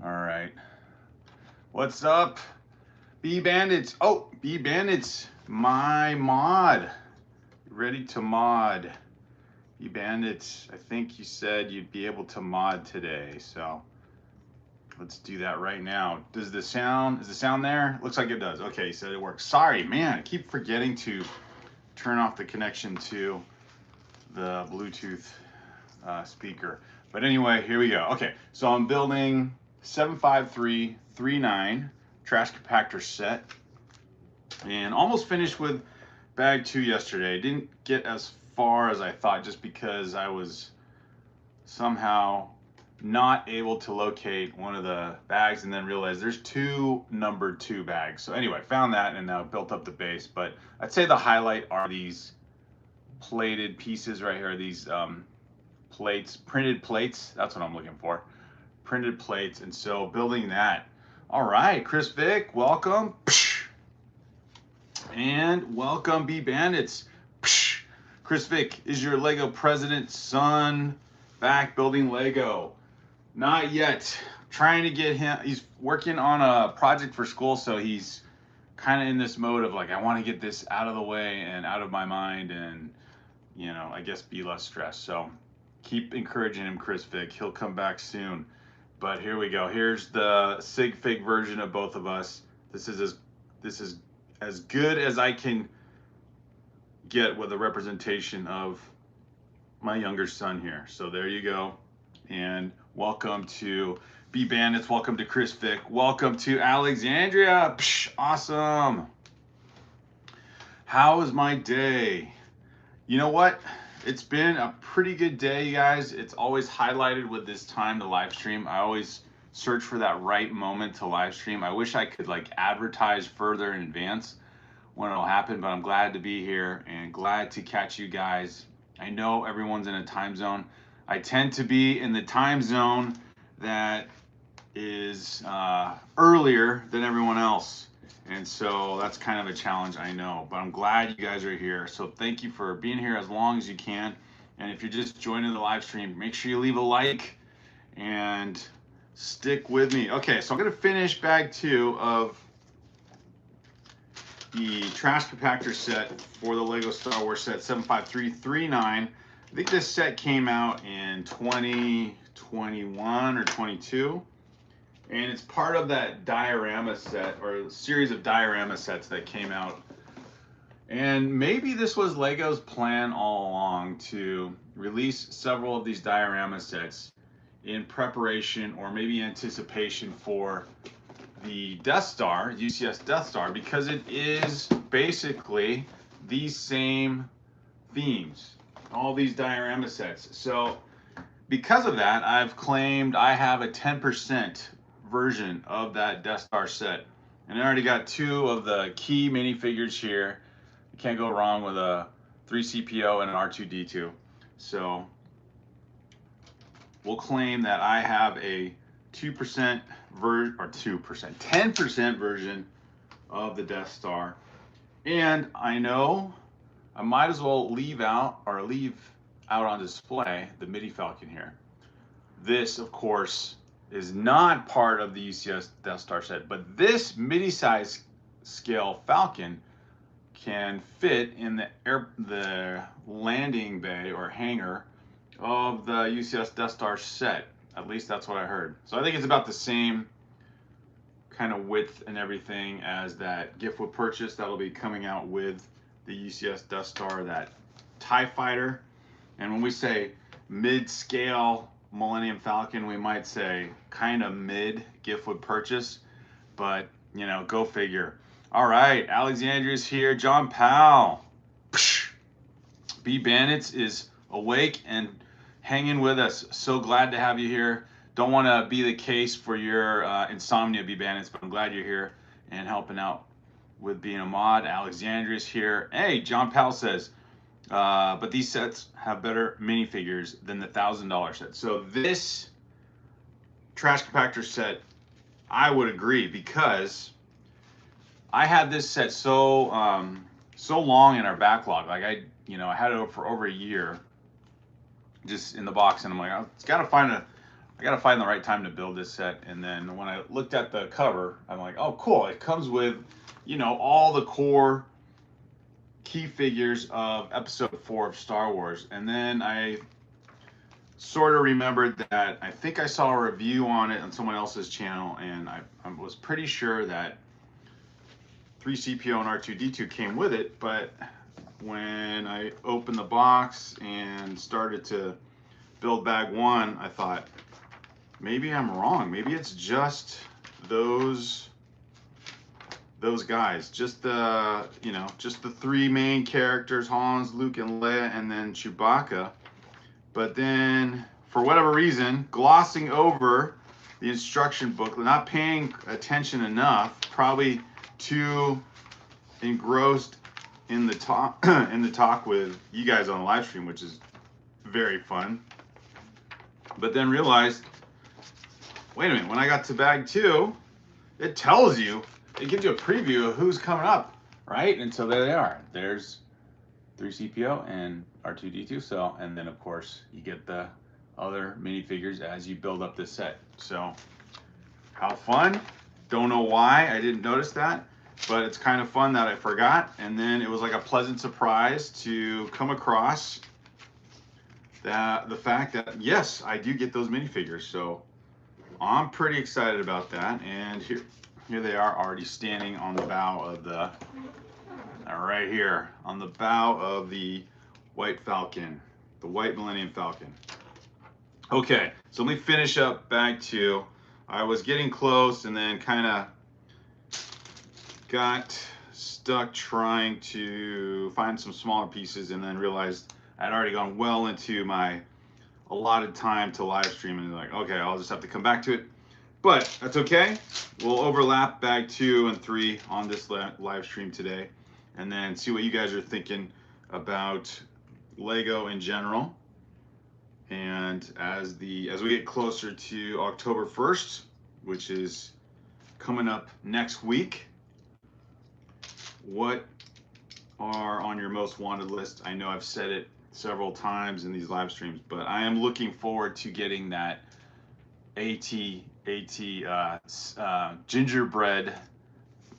All right. What's up, B Bandits? Oh, B Bandits, my mod. Ready to mod. B Bandits, I think you said you'd be able to mod today, so let's do that right now. Is the sound there? Looks like it does. Okay, you said it works. Sorry, man, I keep forgetting to turn off the connection to the Bluetooth speaker. But anyway, here we go. Okay, so I'm building 75339 trash compactor set, and almost finished with bag 2 yesterday. Didn't get as far as I thought just because I was somehow not able to locate one of the bags and then realized there's two numbered 2 bags. So anyway, found that and now built up the base. But I'd say the highlight are these plated pieces right here, these plates, printed plates. That's what I'm looking for. Printed plates. And so building that. All right, Chris Vick, welcome. And welcome, B Bandits. Chris Vick is your Lego president, son, back building Lego. Not yet. Trying to get him, he's working on a project for school, so he's kind of in this mode of like, I want to get this out of the way and out of my mind and, you know, I guess be less stressed. So keep encouraging him, Chris Vick. He'll come back soon. But here we go. Here's the sig fig version of both of us. This is as good as I can get with a representation of my younger son here. So there you go. And welcome to B Bandits. Welcome to Chris Vick. Welcome to Alexandria. Awesome. How was my day? You know what? It's been a pretty good day, you guys. It's always highlighted with this time to live stream. I always search for that right moment to live stream. I wish I could like advertise further in advance when it'll happen, but I'm glad to be here and glad to catch you guys. I know everyone's in a time zone. I tend to be in the time zone that is earlier than everyone else. And so that's kind of a challenge, I know, but I'm glad you guys are here. So thank you for being here as long as you can. And if you're just joining the live stream, make sure you leave a like and stick with me. Okay, so I'm gonna finish bag 2 of the trash compactor set for the Lego Star Wars set 75339. I think this set came out in 2021 or 22. And it's part of that diorama set or series of diorama sets that came out. And maybe this was Lego's plan all along to release several of these diorama sets in preparation or maybe anticipation for the Death Star, UCS Death Star, because it is basically these same themes, all these diorama sets. So because of that, I've claimed I have a 10% version of that Death Star set. And I already got 2 of the key minifigures here. You can't go wrong with a 3CPO and an R2D2. So we'll claim that I have a 2% version, or 2%, 10% version of the Death Star. And I know I might as well leave out on display the Midi Falcon here. This, of course, is not part of the UCS Death Star set, but this midi-size scale Falcon can fit in the landing bay or hangar of the UCS Death Star set. At least that's what I heard. So I think it's about the same kind of width and everything as that gift with purchase that'll be coming out with the UCS Death Star, that TIE Fighter. And when we say mid-scale Millennium Falcon, we might say kind of mid gift with purchase, but you know, go figure. All right, Alexandria's here. John Powell. B Bandits is awake and hanging with us. So glad to have you here. Don't want to be the case for your insomnia, B Bandits, but I'm glad you're here and helping out with being a mod. Alexandria's here. Hey, John Powell says, but these sets have better minifigures than the $1,000 set. So this trash compactor set, I would agree, because I had this set so so long in our backlog. Like I had it for over a year, just in the box, and I'm like, I gotta find the right time to build this set. And then when I looked at the cover, I'm like, oh, cool! It comes with, all the core key figures of Episode 4 of Star Wars. And then I sort of remembered that I think I saw a review on it on someone else's channel, and I was pretty sure that 3CPO and R2D2 came with it, but when I opened the box and started to build bag one, I thought, maybe I'm wrong. Maybe it's just those guys, just the three main characters, Han, Luke, and Leia, and then Chewbacca. But then, for whatever reason, glossing over the instruction booklet, not paying attention enough, probably too engrossed in the talk with you guys on the live stream, which is very fun. But then realized, wait a minute, when I got to bag two, it tells you, it gives you a preview of who's coming up, right? And so there they are. There's 3CPO and R2D2. So, and then of course you get the other minifigures as you build up this set. So, how fun. Don't know why I didn't notice that, but it's kind of fun that I forgot. And then it was like a pleasant surprise to come across the fact that, yes, I do get those minifigures. So I'm pretty excited about that. And here they are, already standing on the bow of the, right here, on the bow of the White Falcon, the White Millennium Falcon. Okay, so let me finish up bag two. I was getting close and then kind of got stuck trying to find some smaller pieces, and then realized I'd already gone well into my allotted time to live stream, and like, okay, I'll just have to come back to it. But that's okay. We'll overlap bag 2 and 3 on this live stream today, and then see what you guys are thinking about Lego in general. And as we get closer to October 1st, which is coming up next week, what are on your most wanted list? I know I've said it several times in these live streams, but I am looking forward to getting that gingerbread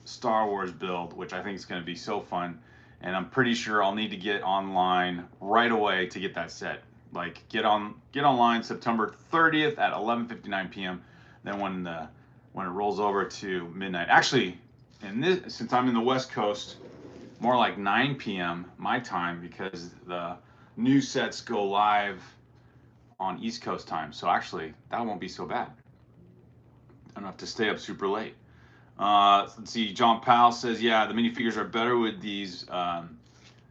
Star Wars build, which I think is going to be so fun. And I'm pretty sure I'll need to get online right away to get that set. Like get online September 30th at 11:59 p.m. Then when it rolls over to midnight, actually, since I'm in the West Coast, more like 9 p.m. my time, because the new sets go live on East Coast time. So actually, that won't be so bad. I don't have to stay up super late. Let's see. John Powell says, yeah, the minifigures are better with these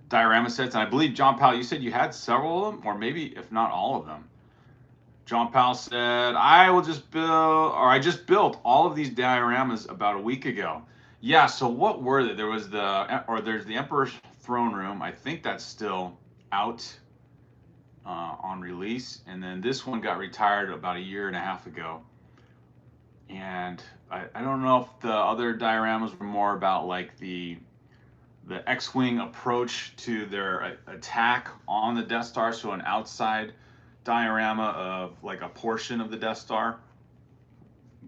diorama sets. And I believe, John Powell, you said you had several of them, or maybe if not all of them. John Powell said, I just built all of these dioramas about a week ago. Yeah, so what were they? There's the Emperor's Throne Room. I think that's still out on release. And then this one got retired about a year and a half ago. And I don't know if the other dioramas were more about like the X-Wing approach to their attack on the Death Star, so an outside diorama of like a portion of the Death Star.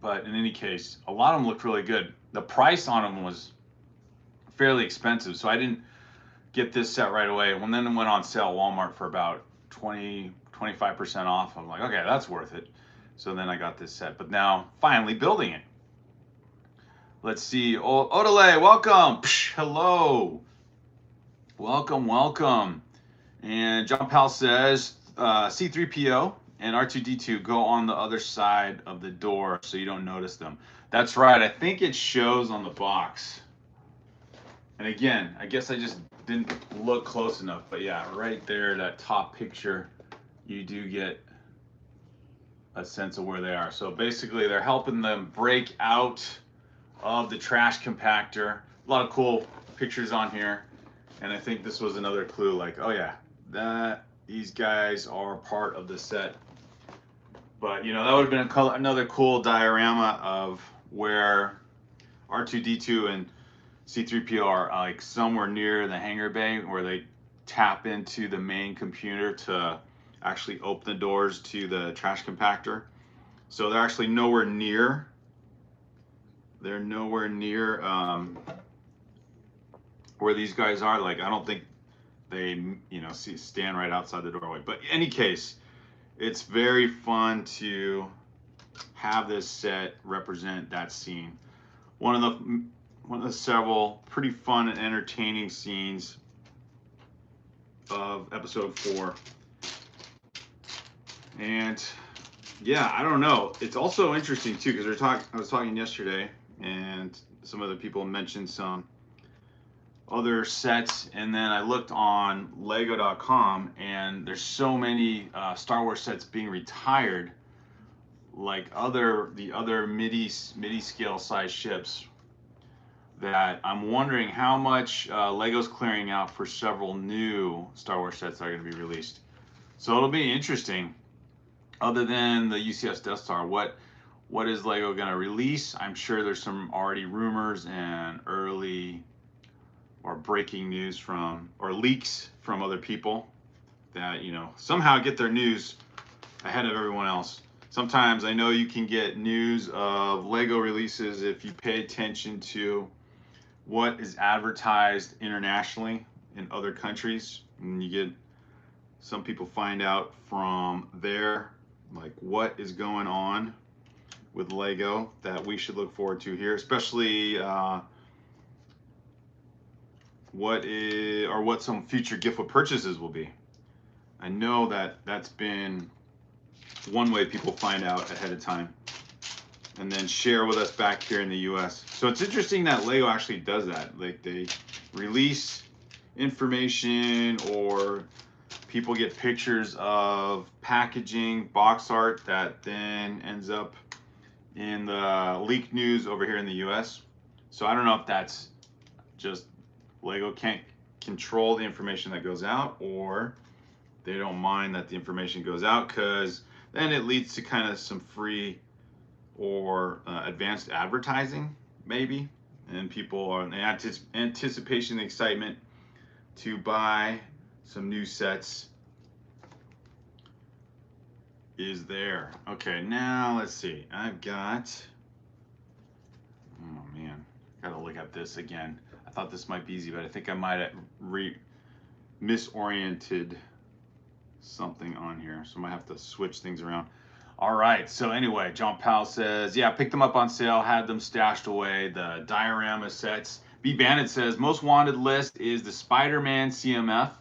But in any case, a lot of them looked really good. The price on them was fairly expensive, so I didn't get this set right away. And then it went on sale at Walmart for about 25% off. I'm like, okay, that's worth it. So then I got this set, but now finally building it. Let's see. Oh, Odele, welcome. Psh, hello. Welcome. And John Powell says, C3PO and R2D2 go on the other side of the door so you don't notice them. That's right. I think it shows on the box. And again, I guess I just didn't look close enough. But yeah, right there, that top picture, you do get a sense of where they are. So basically, they're helping them break out of the trash compactor. A lot of cool pictures on here. And I think this was another clue, like, oh yeah, that these guys are part of the set. But you know, that would have been another cool diorama of where R2D2 and C3PO are like somewhere near the hangar bay where they tap into the main computer to actually open the doors to the trash compactor. So they're actually nowhere near. They're nowhere near where these guys are. Like, I don't think they, you know, stand right outside the doorway. But in any case, it's very fun to have this set represent that scene. One of the several pretty fun and entertaining scenes of episode 4. And yeah, I don't know. It's also interesting too because I was talking yesterday, and some other people mentioned some other sets, and then I looked on Lego.com, and there's so many Star Wars sets being retired, like the other midi scale size ships, that I'm wondering how much Lego's clearing out for several new Star Wars sets that are going to be released. So it'll be interesting. Other than the UCS Death Star, what is Lego going to release? I'm sure there's some already rumors and early or breaking news from, or leaks from other people that, you know, somehow get their news ahead of everyone else. Sometimes I know you can get news of Lego releases if you pay attention to what is advertised internationally in other countries, and you get some people find out from there like what is going on with Lego that we should look forward to here, especially what some future gift with purchases will be. I know that that's been one way people find out ahead of time and then share with us back here in the US. So it's interesting that Lego actually does that. Like, they release information, or people get pictures of packaging, box art that then ends up in the leaked news over here in the US. So I don't know if that's just Lego can't control the information that goes out, or they don't mind that the information goes out, because then it leads to kind of some free or advanced advertising, maybe, and people are in anticipation and excitement to buy some new sets is there. Okay, now let's see. I've got, oh man, gotta look at this again. I thought this might be easy, but I think I might have misoriented something on here, so I might have to switch things around. All right, so anyway, John Powell says, yeah, picked them up on sale, had them stashed away, the diorama sets. B Bandit says, most wanted list is the Spider-Man CMF.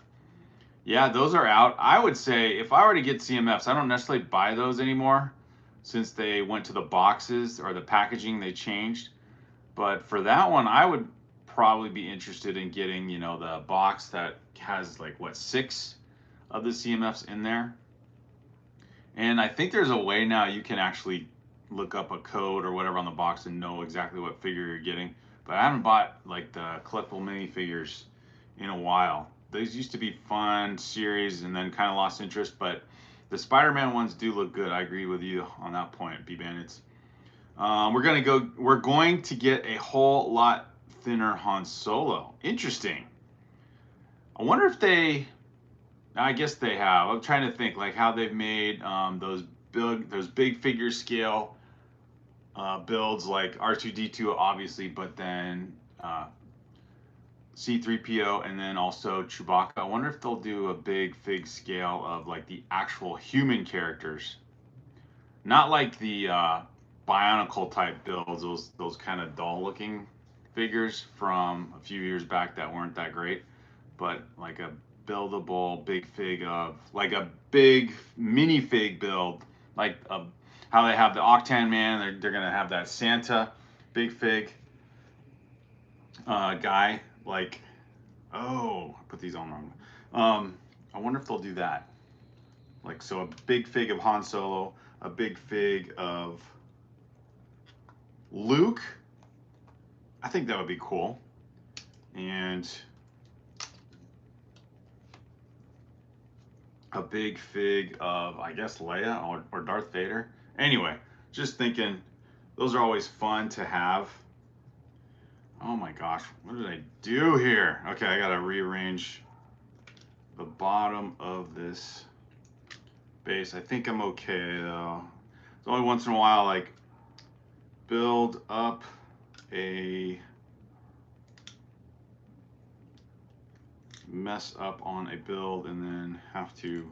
Yeah, those are out. I would say if I were to get CMFs, I don't necessarily buy those anymore since they went to the boxes or the packaging they changed. But for that one, I would probably be interested in getting, you know, the box that has like, what, 6 of the CMFs in there. And I think there's a way now you can actually look up a code or whatever on the box and know exactly what figure you're getting. But I haven't bought like the collectible minifigures in a while. Those used to be fun series and then kind of lost interest, but the Spider-Man ones do look good. I agree with you on that point, B Bandits. We're going to get a whole lot thinner Han Solo. Interesting. I wonder if I guess they have. I'm trying to think like how they've made those big figure scale builds, like R2D2 obviously, but then C3PO, and then also Chewbacca. I wonder if they'll do a big fig scale of like the actual human characters, not like the Bionicle type builds, those kind of dull looking figures from a few years back that weren't that great, but like a buildable big fig of, like a big mini fig build, like how they have the Octan Man. They're gonna have that Santa big fig guy. Like, oh, I put these on wrong. I wonder if they'll do that. Like, so a big fig of Han Solo, a big fig of Luke. I think that would be cool. And a big fig of, I guess, Leia or Darth Vader. Anyway, just thinking, those are always fun to have. Oh my gosh, what did I do here? Okay, I gotta rearrange the bottom of this base. I think I'm okay though. It's only once in a while, like, build up a mess up on a build and then have to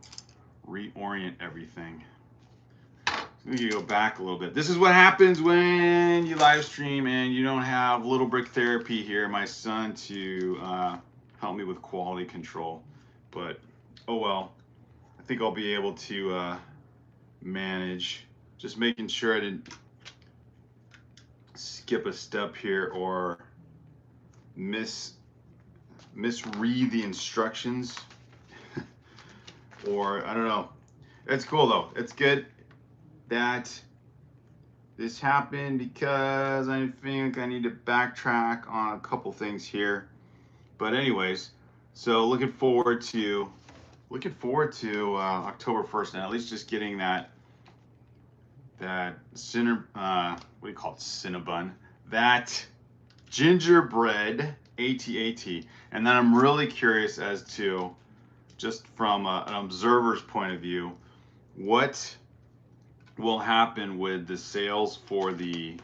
reorient everything. We can go back a little bit. This is what happens when you live stream and you don't have Little Brick Therapy here, my son, to help me with quality control. But oh well, I think I'll be able to manage. Just making sure I didn't skip a step here or misread the instructions. Or I don't know. It's cool though. It's good that this happened because I think I need to backtrack on a couple things here. But anyways, so looking forward to October 1st, and at least just getting that what do you call it, Cinnabon, that gingerbread AT-AT. And then I'm really curious as to, just from an observer's point of view, what will happen with the sales for the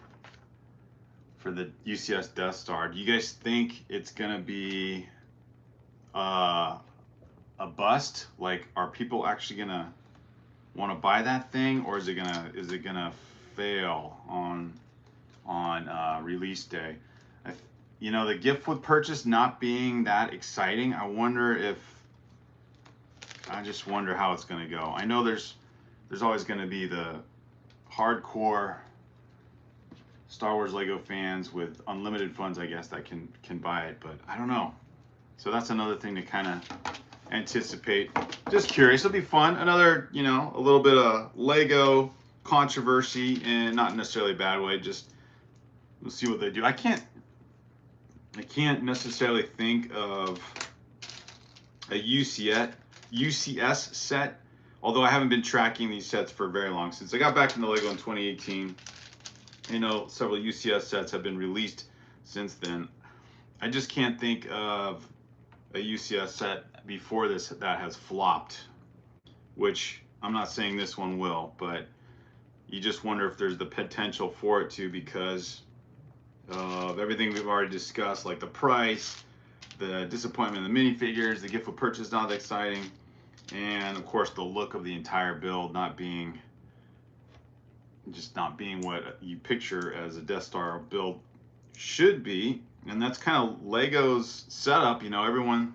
UCS Death Star. Do you guys think it's gonna be a bust? Like, are people actually gonna want to buy that thing, or is it gonna fail on release day? You know, the gift with purchase not being that exciting, I just wonder how it's gonna go. I know there's always gonna be the hardcore Star Wars Lego fans with unlimited funds, I guess, that can buy it, but I don't know. So that's another thing to kind of anticipate. Just curious. It'll be fun. Another, you know, a little bit of Lego controversy, and not necessarily a bad way. Just we'll see what they do. I can't necessarily think of a UCS set, although I haven't been tracking these sets for very long. Since I got back into Lego in 2018, you know, several UCS sets have been released since then. I just can't think of a UCS set before this that has flopped, which I'm not saying this one will, but you just wonder if there's the potential for it to, because of everything we've already discussed, like the price, the disappointment in the minifigures, the gift with purchase not that exciting, and of course the look of the entire build not being what you picture as a Death Star build should be. And that's kind of Lego's setup. You know, everyone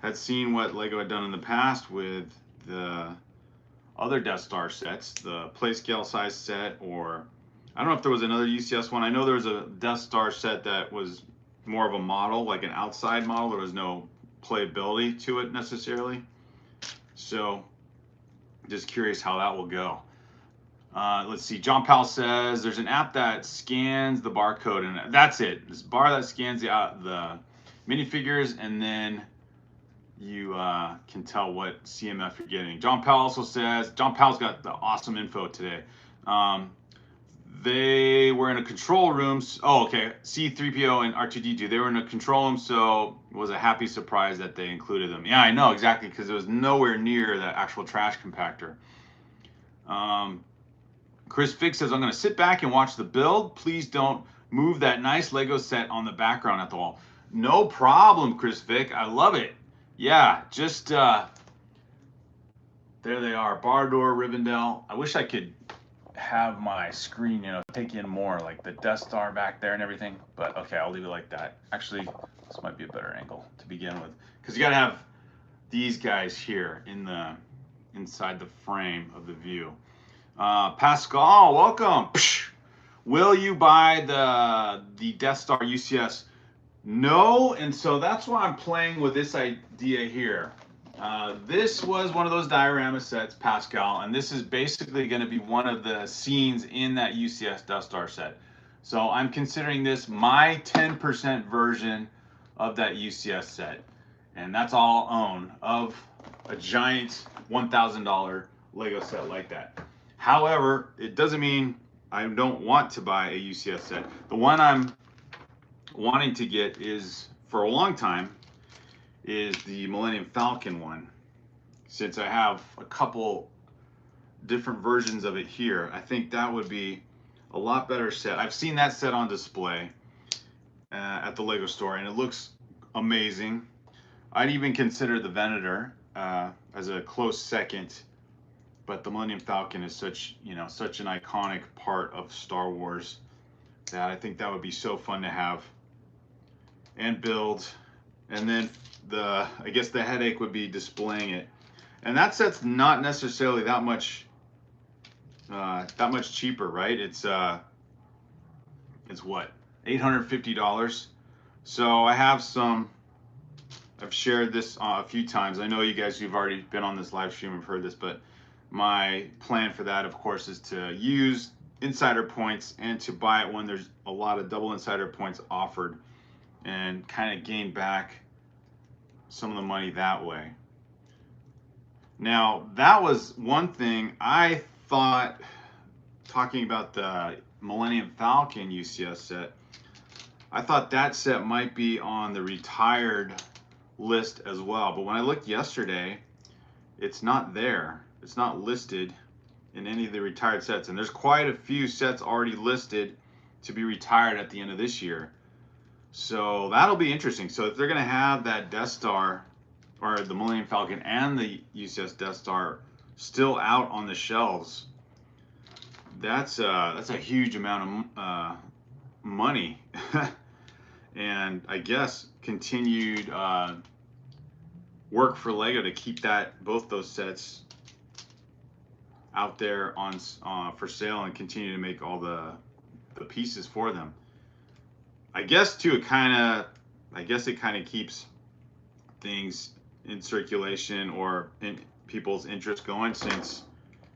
had seen what Lego had done in the past with the other Death Star sets, the play scale size set, or I don't know if there was another UCS one. I know there was a Death Star set that was more of a model, like an outside model. There was no playability to it necessarily. So just curious how that will go. Let's see. John Powell says there's an app that scans the barcode, and that's it. This bar that scans the minifigures, and then you can tell what CMF you're getting. John Powell also says, John Powell's got the awesome info today. They were in a control room. Oh, okay. C-3PO and R2-D2. They were in a control room, so it was a happy surprise that they included them. Yeah, I know, exactly, because it was nowhere near that actual trash compactor. Chris Fix says, I'm going to sit back and watch the build. Please don't move that nice Lego set on the background at the wall. No problem, Chris Vic. I love it. Yeah, just there they are. Bardor, Rivendell. I wish I could have my screen, you know, take in more, like the Death Star back there and everything. But okay, I'll leave it like that. Actually, this might be a better angle to begin with, because you got to have these guys here in the inside the frame of the view. Pascal, welcome. Psh, will you buy the Death Star UCS? No, and so that's why I'm playing with this idea here. This was one of those diorama sets, Pascal, and this is basically going to be one of the scenes in that UCS Death Star set. So I'm considering this my 10% version of that UCS set, and that's all I'll own of a giant $1,000 Lego set like that. However, it doesn't mean I don't want to buy a UCS set. The one I'm wanting to get is, for a long time, is the Millennium Falcon one. Since I have a couple different versions of it here, I think that would be a lot better set. I've seen that set on display at the Lego store, and it looks amazing. I'd even consider the Venator as a close second, but the Millennium Falcon is such an iconic part of Star Wars that I think that would be so fun to have and build. And then I guess the headache would be displaying it. And that set's not necessarily that much cheaper, right? It's what, $850. So I've shared this a few times. I know you guys who've already been on this live stream have heard this, but my plan for that, of course, is to use insider points and to buy it when there's a lot of double insider points offered, and kind of gain back some of the money that way. Now, that was one thing I thought, talking about the Millennium Falcon UCS set, I thought that set might be on the retired list as well. But when I looked yesterday, it's not there. It's not listed in any of the retired sets. And there's quite a few sets already listed to be retired at the end of this year. So that'll be interesting. So if they're going to have that Death Star, or the Millennium Falcon and the UCS Death Star still out on the shelves, that's a huge amount of money. And I guess continued work for Lego to keep both those sets out there on for sale and continue to make all the pieces for them. I guess too, it kind of keeps things in circulation or in people's interest going, since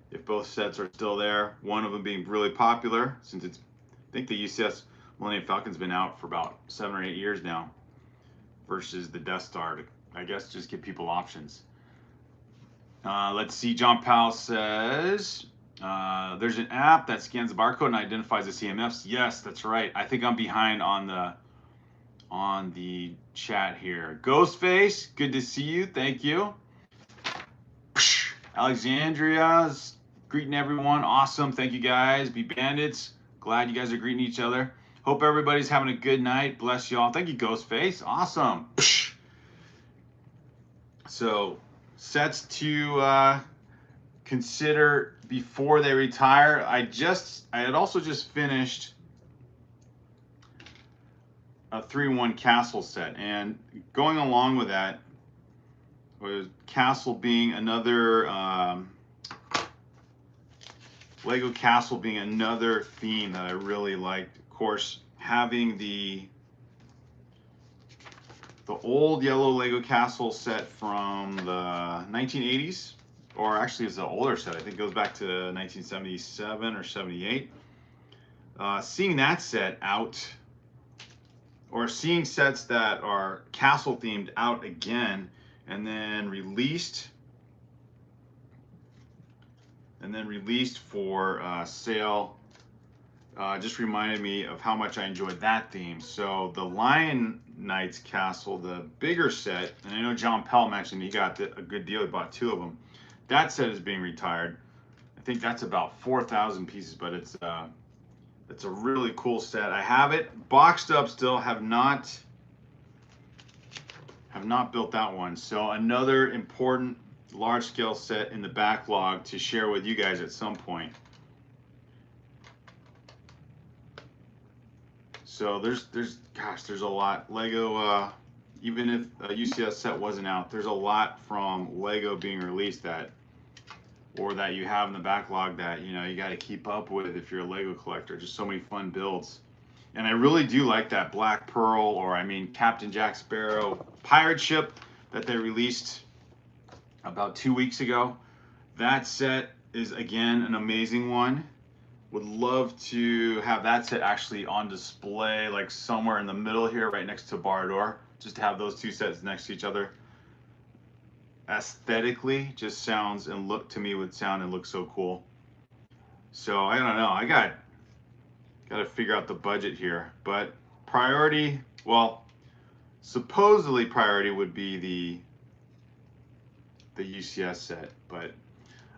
if both sets are still there, one of them being really popular, since I think the UCS Millennium Falcon's been out for about 7 or 8 years now, versus the Death Star, to, I guess, just give people options. Let's see, John Powell says, there's an app that scans the barcode and identifies the CMFs. Yes, that's right. I think I'm behind on the chat here. Ghostface, good to see you. Thank you. Alexandria's greeting everyone. Awesome. Thank you guys. Be Bandits. Glad you guys are greeting each other. Hope everybody's having a good night. Bless you all. Thank you, Ghostface. Awesome. So, sets to consider before they retire. I had also just finished a 3-in-1 Castle set, and going along with that was Castle being another Lego Castle being another theme that I really liked. Of course, having the old yellow Lego Castle set from the 1980s, or actually it's an older set. I think it goes back to 1977 or 78. Seeing that set out, or seeing sets that are castle themed out again, and then released for sale, just reminded me of how much I enjoyed that theme. So the Lion Knights Castle, the bigger set, and I know John Pell mentioned he got a good deal. He bought 2 of them. That set is being retired. I think that's about 4,000 pieces, but it's a really cool set. I have it boxed up still. Have not built that one. So another important large-scale set in the backlog to share with you guys at some point. So there's a lot. Lego even if a UCS set wasn't out, there's a lot from Lego being released that you have in the backlog that you got to keep up with if you're a Lego collector. Just so many fun builds. And I really do like that Black Pearl, or I mean Captain Jack Sparrow pirate ship that they released about 2 weeks ago. That set is again an amazing one. Would love to have that set actually on display, like somewhere in the middle here, right next to Bardor, just to have those two sets next to each other. Aesthetically, just sounds and look to me would sound and look so cool. So I don't know. I got to figure out the budget here, but priority, well, supposedly priority would be the UCS set, but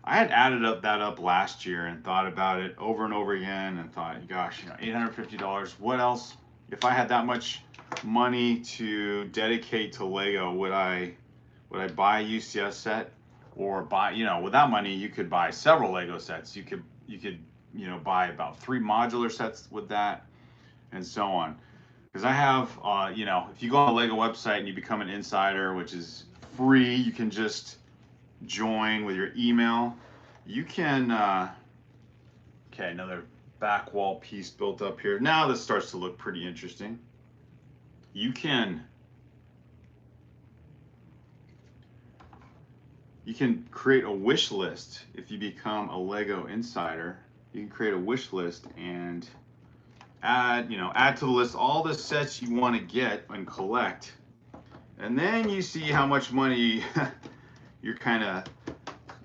I had added that up last year and thought about it over and over again and thought, gosh, $850. What else? If I had that much money to dedicate to Lego, would I buy a UCS set, or buy, with that money you could buy several Lego sets. You could buy about 3 modular sets with that, and so on. Because I have, if you go on the Lego website and you become an insider, which is free, you can just join with your email. You can, okay, another back wall piece built up here. Now this starts to look pretty interesting. You can create a wish list if you become a Lego insider. You can create a wish list and add to the list all the sets you want to get and collect. And then you see how much money you're kind of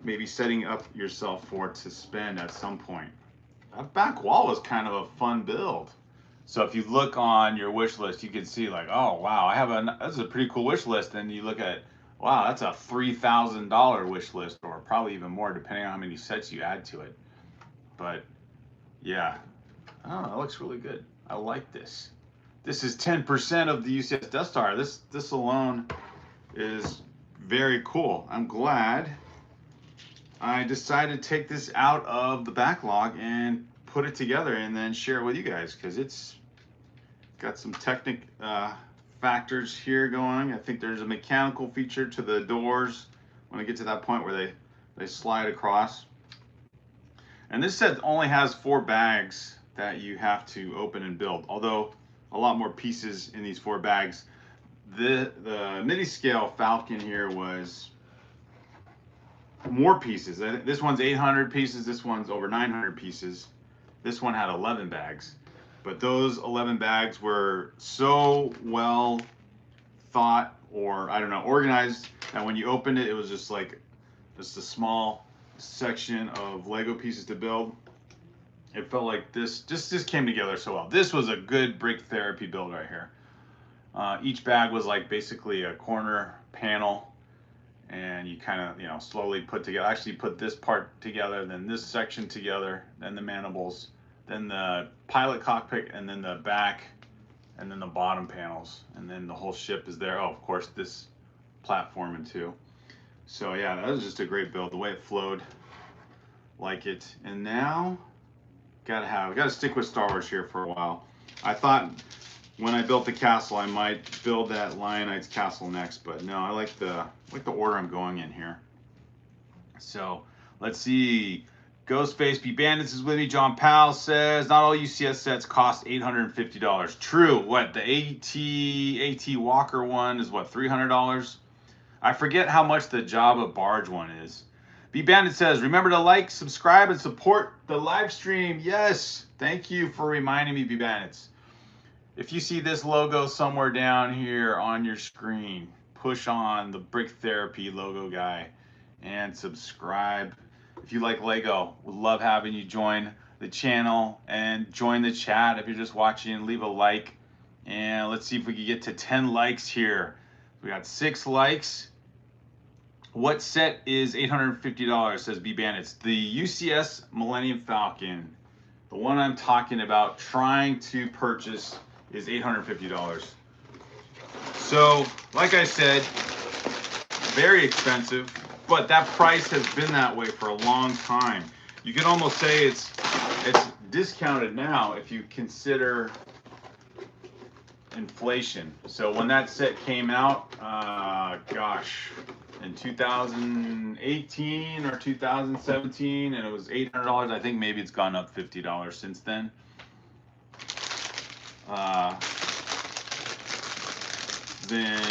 maybe setting up yourself for to spend at some point. That back wall is kind of a fun build. So if you look on your wish list, you can see like, oh wow, that's a pretty cool wish list. And you look at, wow, that's a $3,000 wish list, or probably even more depending on how many sets you add to it. But yeah, I don't know, it looks really good. I like this. This is 10% of the UCS Death Star. This alone is very cool. I'm glad I decided to take this out of the backlog and put it together and then share it with you guys, because it's got some factors here going. I think there's a mechanical feature to the doors when I get to that point where they slide across. And this set only has 4 bags that you have to open and build, although a lot more pieces in these 4 bags. The midi scale Falcon here was more pieces. This one's 800 pieces, this one's over 900 pieces. This one had 11 bags, but those 11 bags were so well thought, or I don't know, organized, that when you opened it, it was just a small section of Lego pieces to build. It felt like this just came together so well. This was a good brick therapy build right here. Each bag was like basically a corner panel, and you kind of slowly put together, actually put this part together, then this section together, then the mandibles, then the pilot cockpit, and then the back, and then the bottom panels, and then the whole ship is there. Oh, of course, this platform and two. So yeah, that was just a great build. The way it flowed, like it. And now, gotta stick with Star Wars here for a while. I thought when I built the castle, I might build that Lion Knight's castle next, but no, I like the order I'm going in here. So let's see. Ghostface B Bandits is with me. John Powell says not all UCS sets cost $850. True. What, the AT Walker one is what, $300? I forget how much the Jabba Barge one is. B Bandit says, remember to like, subscribe, and support the live stream. Yes. Thank you for reminding me, B Bandits. If you see this logo somewhere down here on your screen, push on the Brick Therapy logo guy and subscribe. If you like Lego, we'd love having you join the channel and join the chat. If you're just watching, leave a like. And let's see if we can get to 10 likes here. We got 6 likes. What set is $850, says B Bandits? The UCS Millennium Falcon, the one I'm talking about trying to purchase, is $850. So, like I said, very expensive, but that price has been that way for a long time. You can almost say it's discounted now if you consider inflation. So when that set came out, gosh, in 2018 or 2017, and it was $800. I think maybe it's gone up $50 since then. Then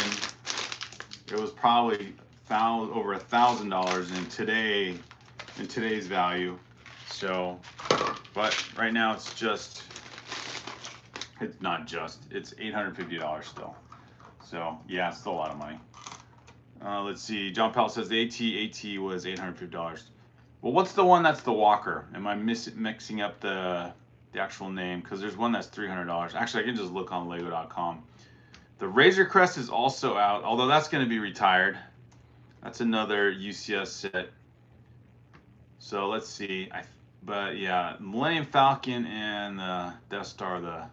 it was probably over $1,000 in today's value. So, but right now it's not just, it's $850 still. So yeah, it's still a lot of money. Let's see. John Powell says the AT was $850. Well, what's the one that's the Walker? Am I mixing up the actual name? Because there's one that's $300. Actually, I can just look on Lego.com. The Razor Crest is also out, although that's going to be retired. That's another UCS set. So let's see. But yeah, Millennium Falcon and the Death Star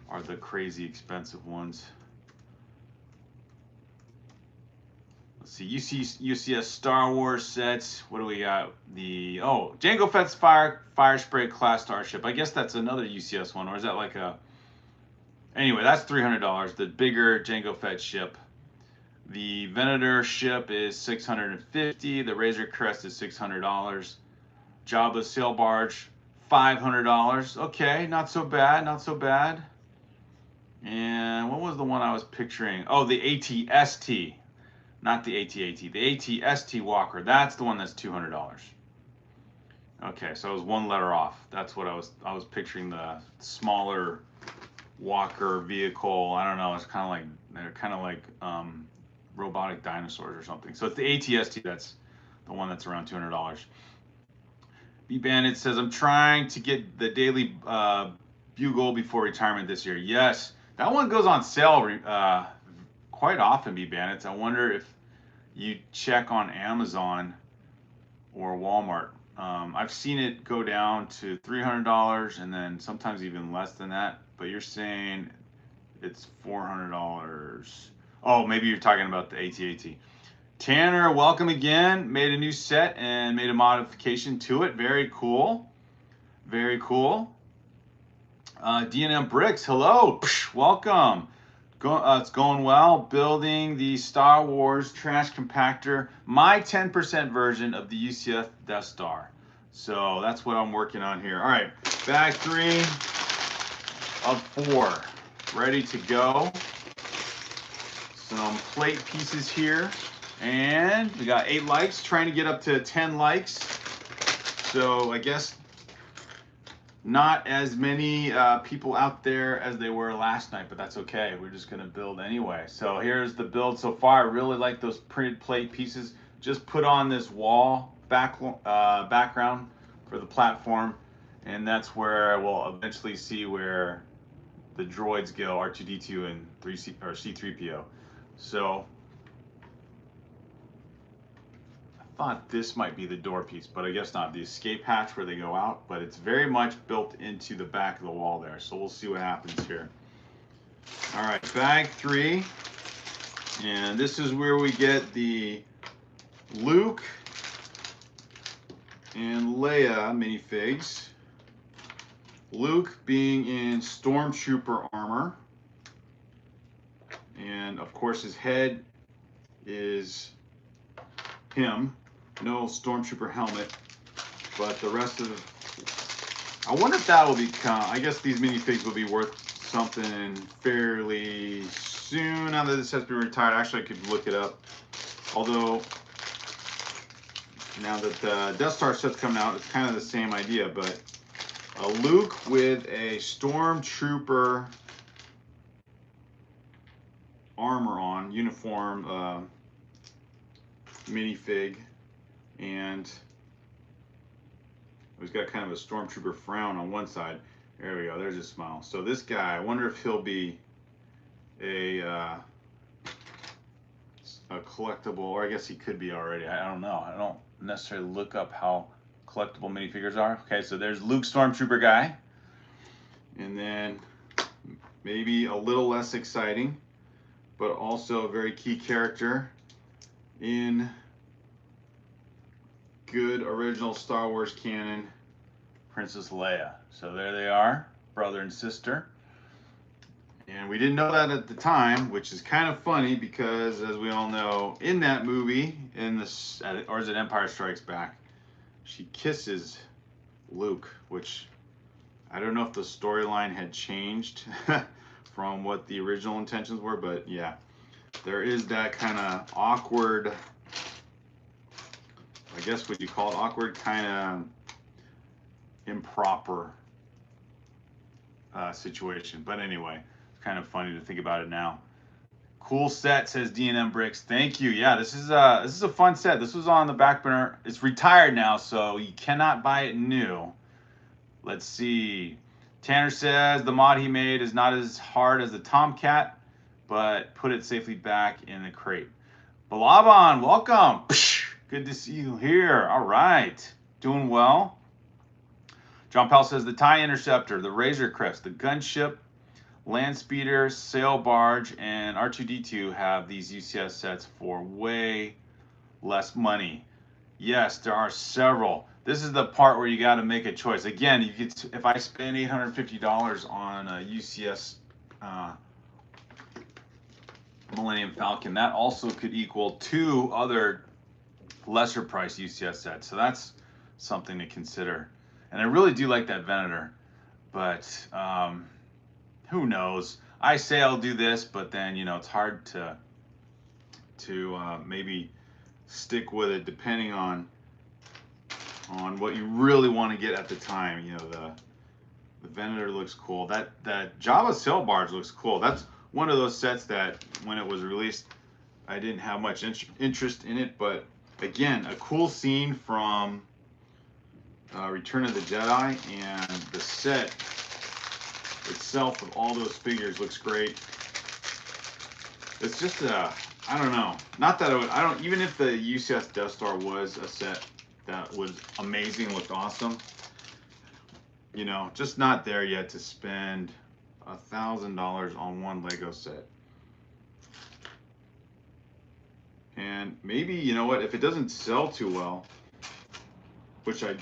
are the crazy expensive ones. Let's see, UCS Star Wars sets. What do we got? Jango Fett's Fire Spray class starship. I guess that's another UCS one, or is that like a? Anyway, that's $300. The bigger Jango Fett ship. The Venator ship is $650. The Razor Crest is $600. Jabba's sail barge, $500. Okay, not so bad, not so bad. And what was the one I was picturing? Oh, the AT-ST. Not the AT-AT. The AT-ST Walker. That's the one that's $200. Okay, so I was one letter off. That's what I was picturing, the smaller Walker vehicle. I don't know. It's they're kind of like robotic dinosaurs or something. So it's the AT-ST. That's the one that's around $200. B Bandit says, I'm trying to get the daily Bugle before retirement this year. Yes, that one goes on sale quite often, B Bandits. I wonder if you check on Amazon or Walmart. I've seen it go down to $300 and then sometimes even less than that. But you're saying it's $400. Oh, maybe you're talking about the AT-AT. Tanner, welcome again. Made a new set and made a modification to it. Very cool. Very cool. D&M Bricks, hello. Psh, welcome. It's going well. Building the Star Wars trash compactor. My 10% version of the UCS Death Star. So that's what I'm working on here. All right, bag 3 of 4. Ready to go. Some plate pieces here. And we got 8 likes, trying to get up to 10 likes. So I guess not as many people out there as they were last night, but that's okay. We're just gonna build anyway. So here's the build so far. I really like those printed plate pieces. Just put on this wall background for the platform, and that's where we'll eventually see where the droids go, R2-D2 and C-3PO. So I thought this might be the door piece, but I guess not. The escape hatch where they go out, but it's very much built into the back of the wall there. So we'll see what happens here. All right, bag 3. And this is where we get the Luke and Leia minifigs. Luke being in Stormtrooper armor. And of course his head is him. No Stormtrooper helmet. But the rest of I wonder if that will become, I guess these minifigs will be worth something fairly soon now that this has been retired. Actually, I could look it up. Although, now that the Death Star set's coming out, it's kind of the same idea, but a Luke with a Stormtrooper armor on, uniform minifig, and he's got kind of a Stormtrooper frown on one side. There we go, there's his smile. So this guy, I wonder if he'll be a collectible, or I guess he could be already. I don't know. I don't necessarily look up how collectible minifigures are. Okay, so there's Luke Stormtrooper guy. And then maybe a little less exciting, but also a very key character in good original Star Wars canon, Princess Leia. So there they are, brother and sister. And we didn't know that at the time, which is kind of funny because, as we all know, in that movie, in this, or is it Empire Strikes Back, she kisses Luke, which I don't know if the storyline had changed from what the original intentions were, but yeah, there is that kind of awkward, I guess would you call it awkward, kind of improper situation. But anyway, it's kind of funny to think about it now. Cool set, says D&M Bricks. Thank you. Yeah, this is a fun set. This was on the back burner. It's retired now, so you cannot buy it new. Let's see. Tanner says the mod he made is not as hard as the Tomcat, but put it safely back in the crate. Balaban, welcome. Good to see you here. All right. Doing well. John Powell says the TIE Interceptor, the Razor Crest, the Gunship, Land Speeder, Sail Barge, and R2-D2 have these UCS sets for way less money. Yes, there are several. This is the part where you got to make a choice. Again, you get if I spend $850 on a UCS Millennium Falcon, that also could equal 2 other lesser priced UCS sets. So that's something to consider. And I really do like that Venator, but who knows? I say I'll do this, but then it's hard to maybe stick with it depending on what you really want to get at the time. The Venator looks cool. That Java Sail Barge looks cool. That's one of those sets that when it was released, I didn't have much interest in it, but again, a cool scene from Return of the Jedi, and the set itself with all those figures looks great. It's just I don't know. Not that I don't, even if the UCS Death Star was a set that was amazing, looked awesome, just not there yet to spend $1,000 on one Lego set. And maybe, you know what, if it doesn't sell too well, which I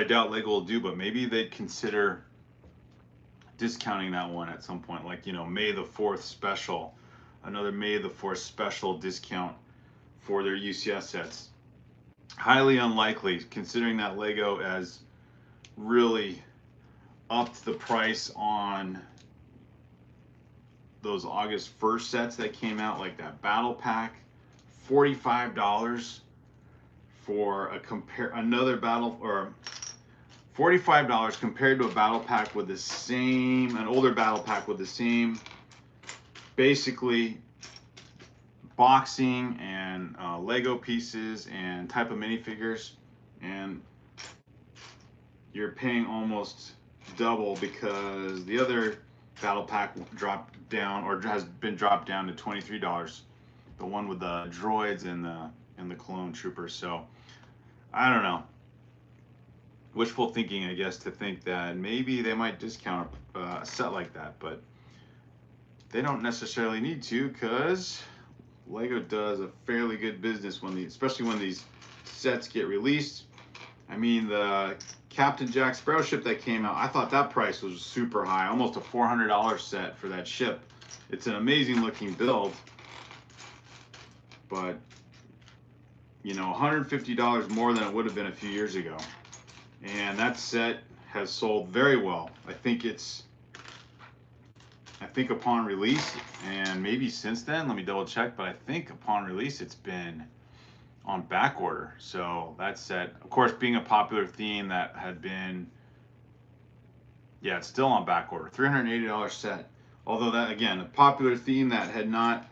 doubt Lego will do, but maybe they'd consider discounting that one at some point, like May the 4th special, another May the 4th special discount for their UCS sets. Highly unlikely, considering that Lego has really upped the price on those August 1st sets that came out, like that Battle Pack, $45 for another battle, or $45 compared to a battle pack with an older battle pack with the same basically boxing and Lego pieces and type of minifigures, and you're paying almost double because the other battle pack dropped down, or has been dropped down to $23. The one with the droids and the clone troopers. So I don't know. Wishful thinking, I guess, to think that maybe they might discount a set like that, but they don't necessarily need to, because Lego does a fairly good business especially when these sets get released. I mean, the Captain Jack Sparrow ship that came out, I thought that price was super high, almost a $400 set for that ship. It's an amazing looking build, but $150 more than it would have been a few years ago. And that set has sold very well. I think upon release, and maybe since then, let me double check, but I think upon release it's been on back order. So that set, of course, being a popular theme that had been, it's still on back order. $380 set. Although that, again, a popular theme that had not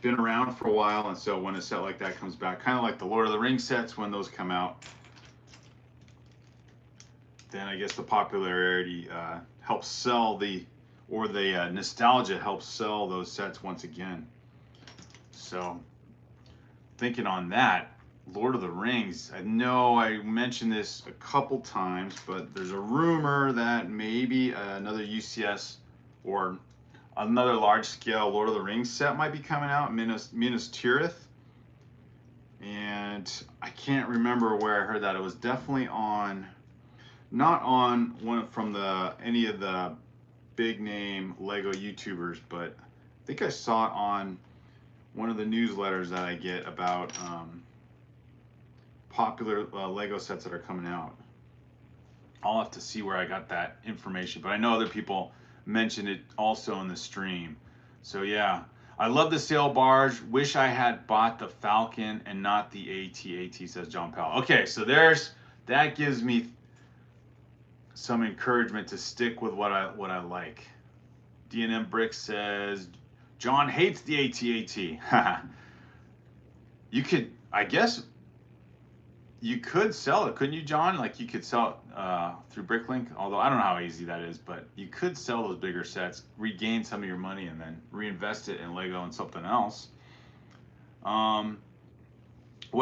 been around for a while, and so when a set like that comes back, kind of like the Lord of the Rings sets, when those come out, then I guess the popularity helps sell the nostalgia helps sell those sets once again. So thinking on that, Lord of the Rings, I know I mentioned this a couple times, but there's a rumor that maybe another UCS or another large-scale Lord of the Rings set might be coming out, Minas Tirith. And I can't remember where I heard that. It was definitely not on one from any of the big name Lego YouTubers, but I think I saw it on one of the newsletters that I get about popular Lego sets that are coming out. I'll have to see where I got that information, but I know other people mentioned it also in the stream. So yeah, I love the sail barge. Wish I had bought the Falcon and not the AT-AT, says John Powell. Okay, so that gives me some encouragement to stick with what I like. D&M Brick says John hates the AT-AT. You could, I guess, you could sell it, couldn't you, John? Like you could sell it through Bricklink, although I don't know how easy that is, but you could sell those bigger sets, regain some of your money, and then reinvest it in Lego and something else. What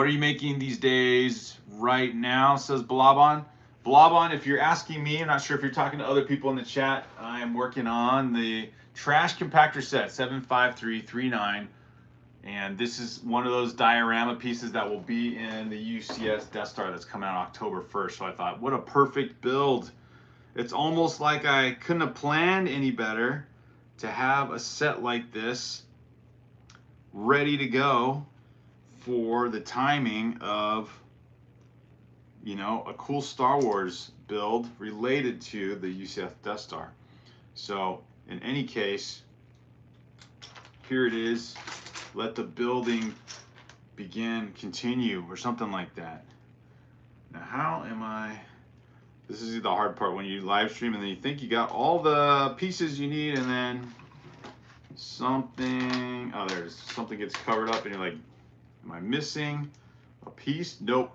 are you making these days right now, says Blabon. Blabon, if you're asking me, I'm not sure if you're talking to other people in the chat, I am working on the trash compactor set, 75339. And this is one of those diorama pieces that will be in the UCS Death Star that's coming out October 1st. So I thought, what a perfect build. It's almost like I couldn't have planned any better to have a set like this ready to go for the timing of, you know, a cool Star Wars build related to the UCS Death Star. So in any case, here it is. Let the building begin, continue, or something like that. Now, how am I? This is the hard part when you live stream and then you think you got all the pieces you need, and then something, oh, there's something gets covered up, and you're like, am I missing a piece? Nope.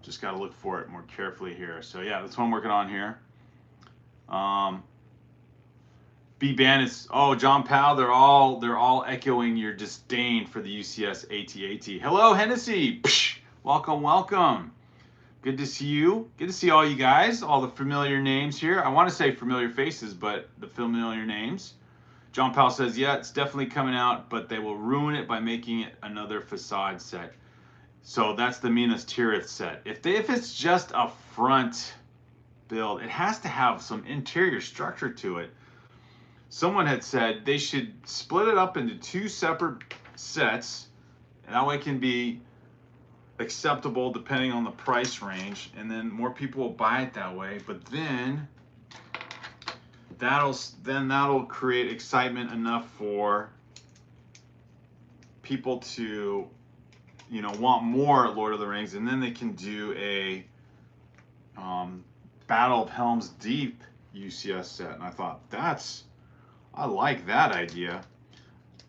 Just got to look for it more carefully here. So yeah, that's what I'm working on here. B-Bandits, oh, John Powell, they're all echoing your disdain for the UCS AT-AT. Hello, Hennessy. Psh, welcome, welcome. Good to see you. Good to see all you guys, all the familiar names here. I want to say familiar faces, but the familiar names. John Powell says, yeah, it's definitely coming out, but they will ruin it by making it another facade set. So that's the Minas Tirith set. If it's just a front build, it has to have some interior structure to it. Someone had said they should split it up into two separate sets, and that way it can be acceptable depending on the price range, and then more people will buy it that way. But then that'll create excitement enough for people to, you know, want more Lord of the Rings, and then they can do a Battle of Helm's Deep UCS set. And I thought, I like that idea.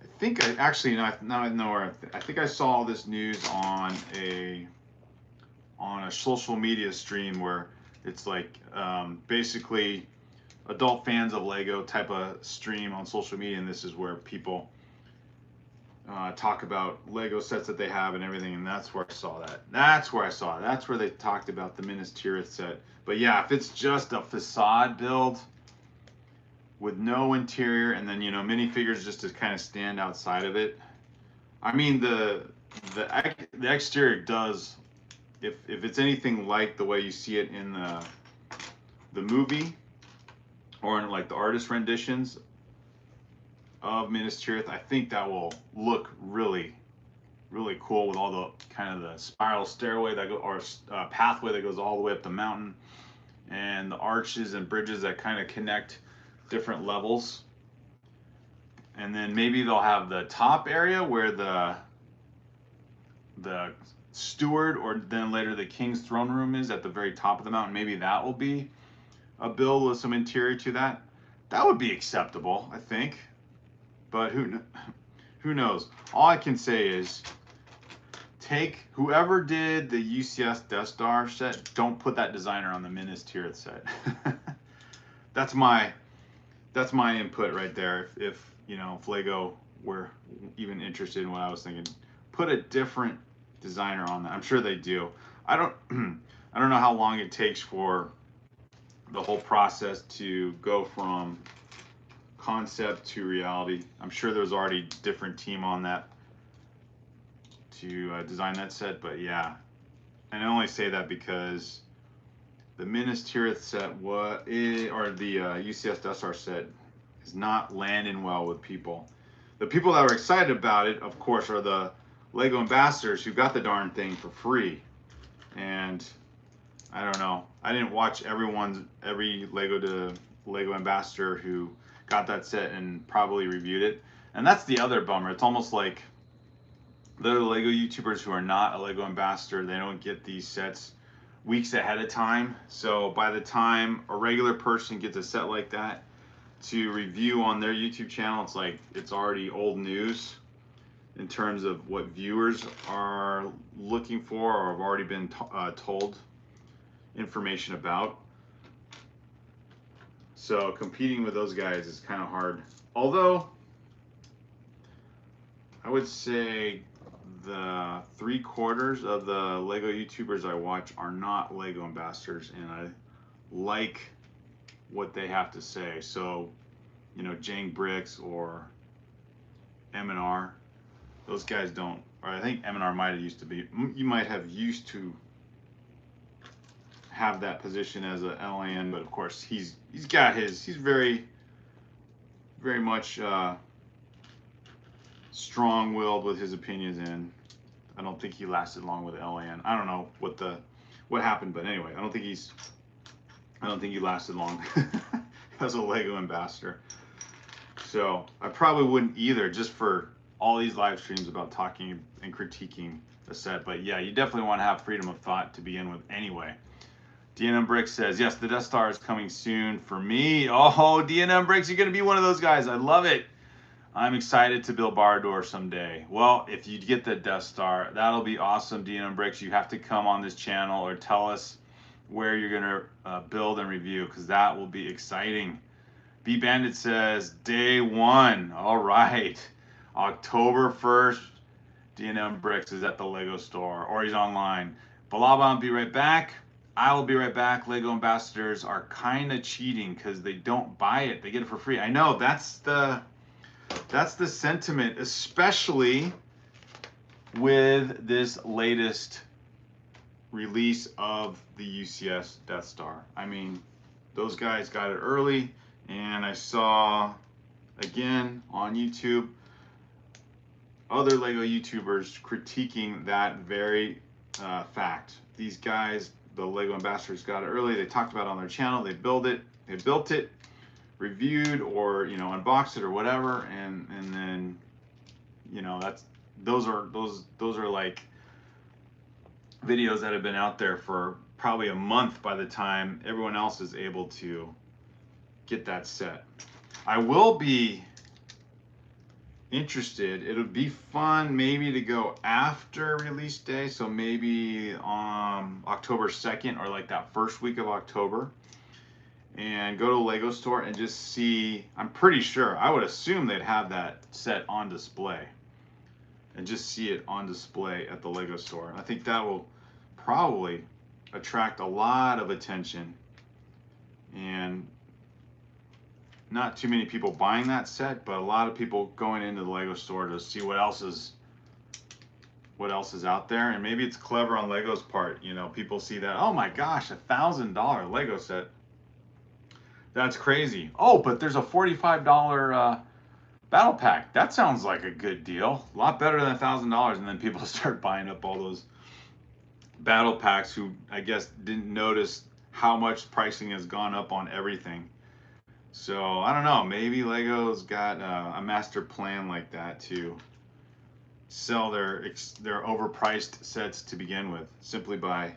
I think I actually, now I know where, I think I saw this news on a social media stream where it's like basically adult fans of Lego type of stream on social media, and this is where people talk about Lego sets that they have and everything, and that's where I saw that. That's where they talked about the Minas Tirith set. But yeah, if it's just a facade build with no interior, and then, you know, minifigures just to kind of stand outside of it. I mean, the exterior does, if it's anything like the way you see it in the movie, or in like the artist renditions of Minas Tirith, I think that will look really, really cool with all the kind of the spiral stairway that go, or pathway that goes all the way up the mountain, and the arches and bridges that kind of connect different levels. And then maybe they'll have the top area where the steward, or then later the king's throne room is at the very top of the mountain. Maybe that will be a build with some interior to that. That would be acceptable, I think. But who knows? All I can say is, take whoever did the UCS Death Star set, don't put that designer on the Minas Tirith set. That's my input right there. If you know, if Lego were even interested in what I was thinking, put a different designer on that. I'm sure they do. I don't know how long it takes for the whole process to go from concept to reality. I'm sure there's already a different team on that to design that set, but yeah. And I only say that because the Minas Tirith set, or the UCS Death Star set, is not landing well with people. The people that are excited about it, of course, are the Lego ambassadors who got the darn thing for free. And I don't know. I didn't watch every Lego ambassador who got that set and probably reviewed it. And that's the other bummer. It's almost like the Lego YouTubers who are not a Lego ambassador, they don't get these sets weeks ahead of time. So by the time a regular person gets a set like that to review on their YouTube channel, it's like it's already old news in terms of what viewers are looking for or have already been told information about. So competing with those guys is kind of hard. Although I would say the 3/4 of the Lego YouTubers I watch are not Lego ambassadors, and I like what they have to say. So, you know, Jang Bricks or M&R, those guys don't, or I think M&R might have used to be, you might have used to have that position as a LAN, but of course he's got his, he's very much strong-willed with his opinions, and I don't think he lasted long with LAN. I don't know what happened, but anyway, I don't think he lasted long as a Lego ambassador. So I probably wouldn't either, just for all these live streams about talking and critiquing a set. But yeah, you definitely want to have freedom of thought to begin with anyway. DNM Bricks says, yes, the Death Star is coming soon for me. Oh, DNM Bricks, you're going to be one of those guys. I love it. I'm excited to build Bardoor someday. Well, if you get the Death Star, that'll be awesome, DNM Bricks. You have to come on this channel or tell us where you're going to build and review, because that will be exciting. B Bandit says, day one. All right. October 1st, DNM Bricks is at the Lego store, or he's online. Balaba, I'll be right back. I will be right back. Lego ambassadors are kind of cheating because they don't buy it. They get it for free. I know, that's the sentiment, especially with this latest release of the UCS Death Star. I mean, those guys got it early, and I saw, again, on YouTube, other Lego YouTubers critiquing that very fact. These guys, the Lego ambassadors, got it early. They talked about it on their channel. They built it, reviewed, or, you know, unboxed it or whatever, and then, you know, those are like videos that have been out there for probably a month by the time everyone else is able to get that set. I will be interested. It'll be fun maybe to go after release day, so maybe October 2nd or like that first week of October, and go to a Lego store and just see. I'm pretty sure, I would assume they'd have that set on display, and just see it on display at the Lego store. I think that will probably attract a lot of attention, and not too many people buying that set, but a lot of people going into the Lego store to see what else is out there. And maybe it's clever on Lego's part. You know, people see that, oh my gosh, $1,000 Lego set. That's crazy. Oh, but there's a $45 battle pack. That sounds like a good deal. A lot better than $1,000. And then people start buying up all those battle packs who, I guess, didn't notice how much pricing has gone up on everything. So I don't know, maybe Lego's got a master plan like that to sell their overpriced sets to begin with, simply by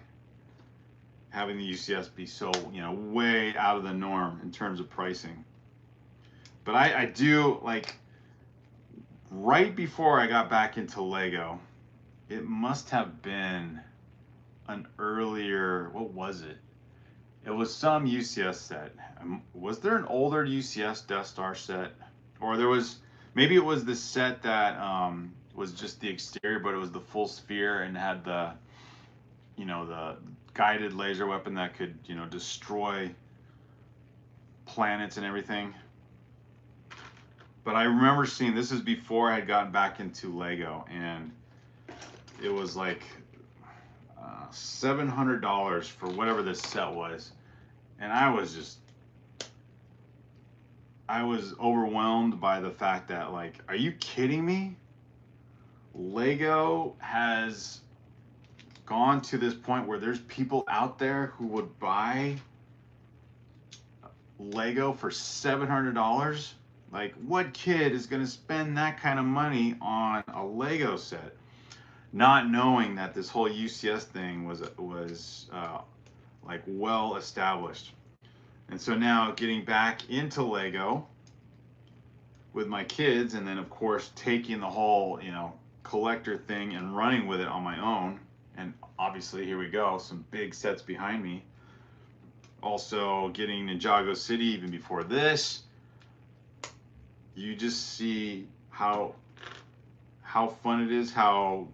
having the UCS be so, you know, way out of the norm in terms of pricing. But I do, like, right before I got back into Lego, it must have been an earlier, what was it? It was some UCS set. Was there an older UCS Death Star set? Or there was, maybe it was the set that was just the exterior, but it was the full sphere and had the, you know, the guided laser weapon that could, you know, destroy planets and everything. But I remember seeing, this is before I had gotten back into Lego, and it was like $700 for whatever this set was. And I was just I was overwhelmed by the fact that, like, are you kidding me? Lego has gone to this point where there's people out there who would buy Lego for $700. Like, what kid is going to spend that kind of money on a Lego set, not knowing that this whole UCS thing was like well established? And so now getting back into Lego with my kids, and then of course taking the whole, collector thing and running with it on my own. And obviously here we go, some big sets behind me. Also getting Ninjago City even before this. You just see how fun it is, how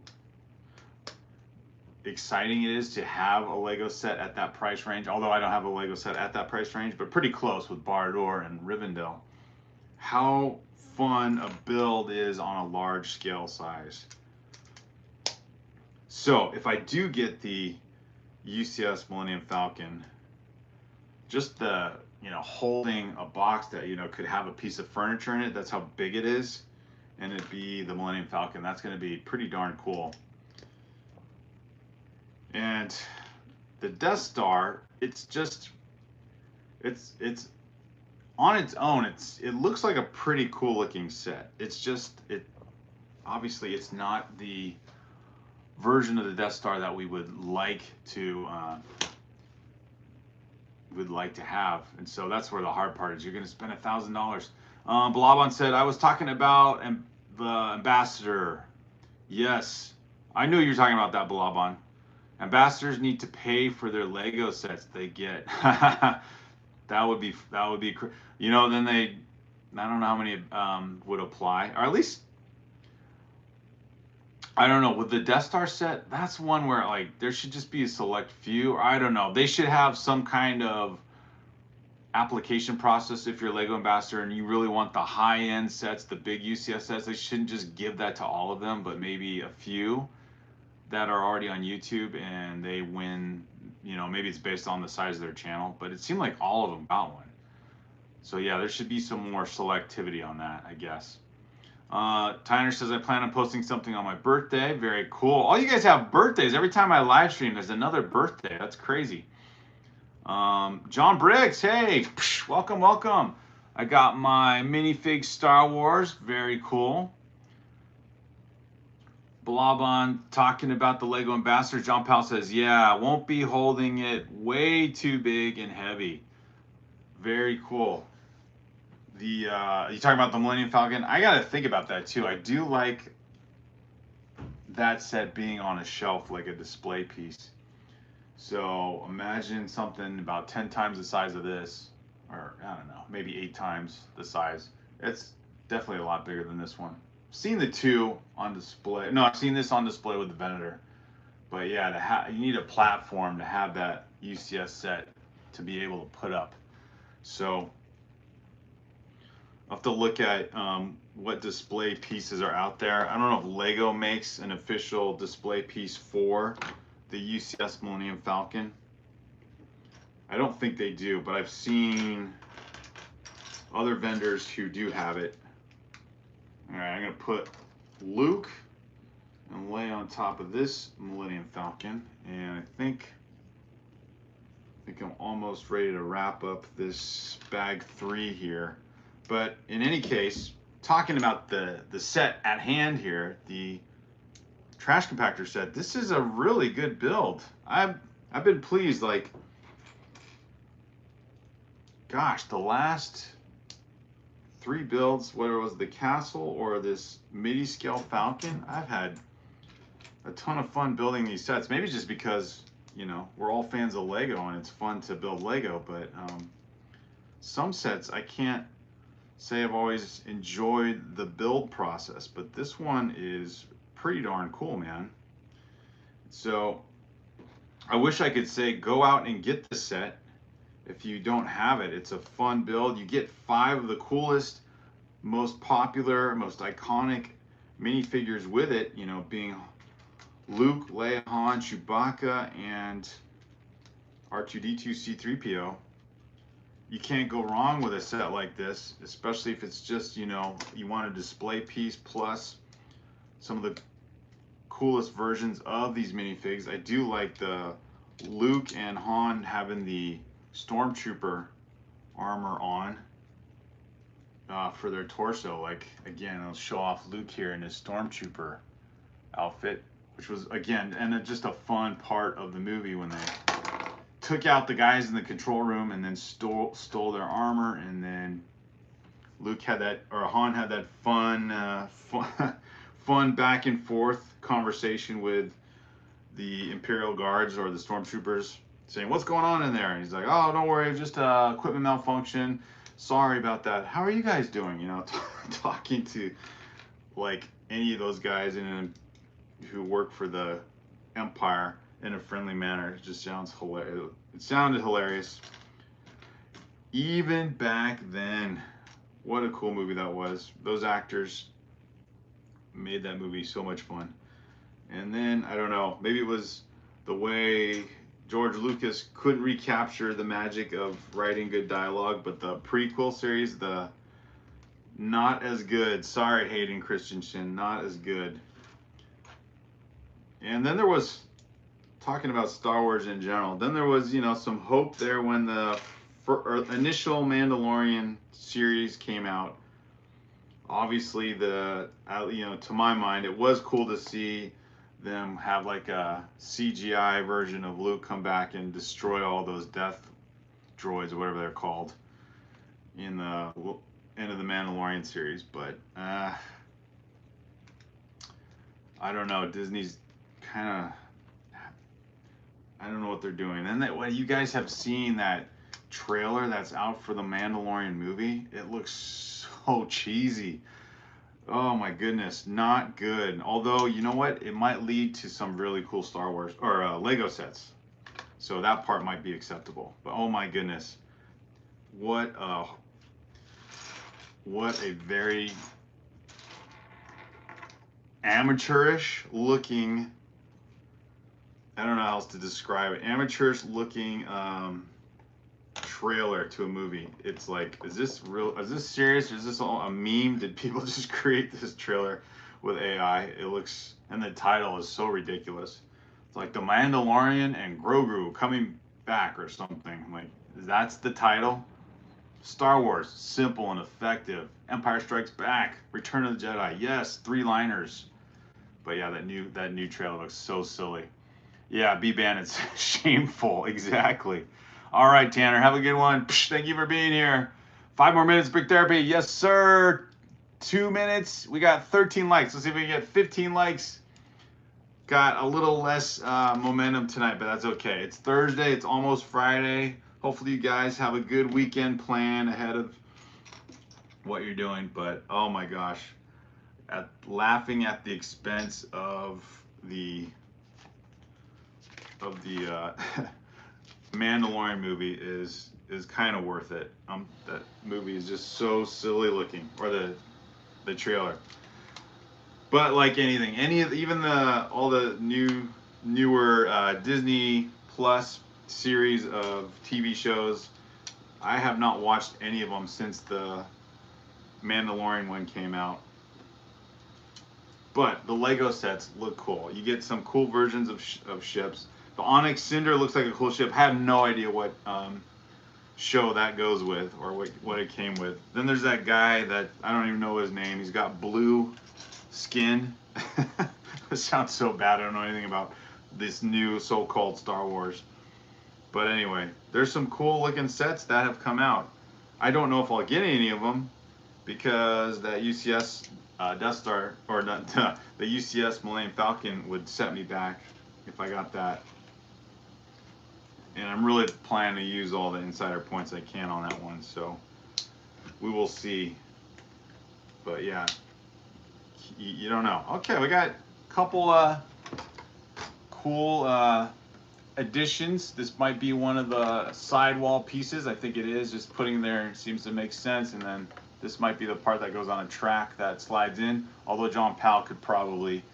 exciting it is to have a Lego set at that price range. Although I don't have a Lego set at that price range, but pretty close with Bardor and Rivendell. How fun a build is on a large scale size. So if I do get the UCS Millennium Falcon, just the, holding a box that, could have a piece of furniture in it, that's how big it is, and it'd be the Millennium Falcon, that's going to be pretty darn cool. And the Death Star, it's on its own, it looks like a pretty cool looking set. Obviously it's not the version of the Death Star that we would like to have, and so that's where the hard part is. You're going to spend $1,000. Balabon said, I was talking about the Ambassador. Yes, I knew you were talking about that, Balabon. Ambassadors need to pay for their Lego sets they get. That would be then I don't know how many would apply, or at least I don't know, with the Death Star set, that's one where, like, there should just be a select few, or I don't know, they should have some kind of application process. If you're a Lego ambassador and you really want the high-end sets, the big UCS sets, they shouldn't just give that to all of them, but maybe a few that are already on YouTube and they win, maybe it's based on the size of their channel, but it seemed like all of them got one. So yeah, there should be some more selectivity on that, I guess. Tyner says, I plan on posting something on my birthday. Very cool. All you guys have birthdays. Every time I live stream, there's another birthday. That's crazy. John Briggs, hey, welcome, welcome. I got my minifig Star Wars. Very cool. Blobon talking about the Lego Ambassador. John Powell says, yeah, won't be holding it way too big and heavy. Very cool. You talking about the Millennium Falcon? I gotta think about that too. I do like that set being on a shelf like a display piece. So imagine something about 10 times the size of this, or I don't know, maybe 8 times the size. It's definitely a lot bigger than this one. I've seen the two on display. No, I've seen this on display with the Venator. But yeah, you need a platform to have that UCS set to be able to put up. So I'll have to look at what display pieces are out there. I don't know if Lego makes an official display piece for the UCS Millennium Falcon. I don't think they do, but I've seen other vendors who do have it. All right, I'm gonna put Luke and lay on top of this Millennium Falcon, and I think I'm almost ready to wrap up this bag 3 here. But in any case, talking about the set at hand here, the trash compactor set, this is a really good build. I've been pleased. Like, gosh, the last 3 builds, whether it was the castle or this midi scale Falcon, I've had a ton of fun building these sets. Maybe just because, we're all fans of Lego and it's fun to build Lego, but some sets I can't say I've always enjoyed the build process, but this one is pretty darn cool, man. So I wish I could say go out and get the set if you don't have it. It's a fun build. You get 5 of the coolest, most popular, most iconic minifigures with it, being Luke, Leia, Han, Chewbacca, and R2-D2, C-3PO. you can't go wrong with a set like this, especially if it's just, you know, you want a display piece plus some of the coolest versions of these minifigs. I do like the Luke and Han having the Stormtrooper armor on for their torso. Like, again, I'll show off Luke here in his Stormtrooper outfit, which was, again, and just a fun part of the movie when they took out the guys in the control room and then stole their armor, and then Luke had that, or Han had that fun back and forth conversation with the Imperial Guards or the Stormtroopers, saying, "What's going on in there?" And he's like, "Oh, don't worry, just equipment malfunction. Sorry about that. How are you guys doing?" You know, talking to like any of those guys who work for the Empire in a friendly manner. It just sounds hilarious. It sounded hilarious. Even back then, what a cool movie that was. Those actors made that movie so much fun. And then, I don't know, maybe it was the way George Lucas couldn't recapture the magic of writing good dialogue, but the prequel series, the not as good. Sorry, Hayden Christensen, not as good. And then there was, talking about Star Wars in general, then there was, you know, some hope there when the initial Mandalorian series came out. Obviously, you know, to my mind, it was cool to see them have like a CGI version of Luke come back and destroy all those death droids or whatever they're called in the end of the Mandalorian series. But I don't know, Disney's kind of, I don't know what they're doing. And that, when you guys have seen that trailer that's out for the Mandalorian movie, it looks so cheesy. Oh my goodness, not good. Although, you know what? It might lead to some really cool Star Wars or Lego sets. So that part might be acceptable. But oh my goodness. What a very amateurish looking, I don't know how else to describe it. Amateurish looking trailer to a movie. It's like, is this real? Is this serious? Or is this all a meme? Did people just create this trailer with AI? It looks, and the title is so ridiculous. It's like The Mandalorian and Grogu coming back or something. Like, that's the title? Star Wars, simple and effective. Empire Strikes Back, Return of the Jedi. Yes, 3-liners. But yeah, that new trailer looks so silly. Yeah, B-Band, it's shameful. Exactly. All right, Tanner, have a good one. Thank you for being here. 5 more minutes, Brick Therapy. Yes, sir. 2 minutes. We got 13 likes. Let's see if we can get 15 likes. Got a little less momentum tonight, but that's okay. It's Thursday. It's almost Friday. Hopefully you guys have a good weekend plan ahead of what you're doing. But, oh my gosh. Laughing at the expense of the Mandalorian movie is kind of worth it. That movie is just so silly looking, or the trailer. But like anything, even all the newer Disney Plus series of TV shows, I have not watched any of them since the Mandalorian one came out. But the Lego sets look cool. You get some cool versions of ships. The Onyx Cinder looks like a cool ship. I have no idea what show that goes with, or what it came with. Then there's that guy that I don't even know his name. He's got blue skin. It sounds so bad. I don't know anything about this new so-called Star Wars. But anyway, there's some cool looking sets that have come out. I don't know if I'll get any of them because that UCS Death Star, or not, the UCS Millennium Falcon would set me back if I got that. And I'm really planning to use all the insider points I can on that one, so we will see. But yeah, you don't know. Okay, we got a couple cool additions. This might be one of the sidewall pieces. I think it is. Just putting there seems to make sense. And then this might be the part that goes on a track that slides in, although John Powell could probably